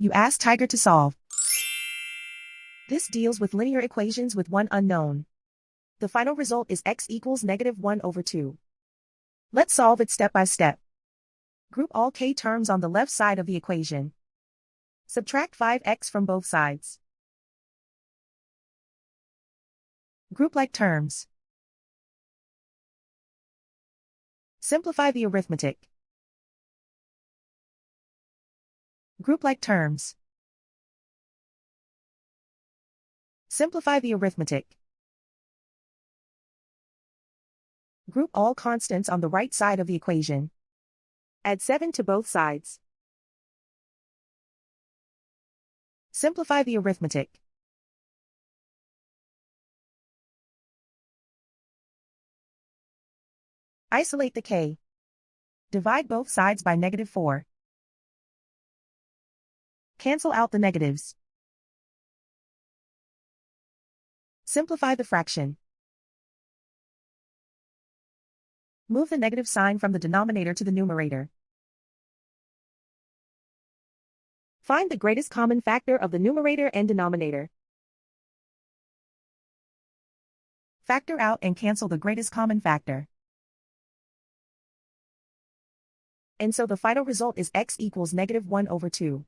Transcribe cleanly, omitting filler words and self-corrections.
You ask Tiger to solve. This deals with linear equations with one unknown. The final result is x equals -1/2. Let's solve it step by step. Group all k terms on the left side of the equation. Subtract 5x from both sides. Group like terms. Simplify the arithmetic. Group like terms. Simplify the arithmetic. Group all constants on the right side of the equation. Add 7 to both sides. Simplify the arithmetic. Isolate the k. Divide both sides by -4. Cancel out the negatives. Simplify the fraction. Move the negative sign from the denominator to the numerator. Find the greatest common factor of the numerator and denominator. Factor out and cancel the greatest common factor. And so the final result is x equals -1/2.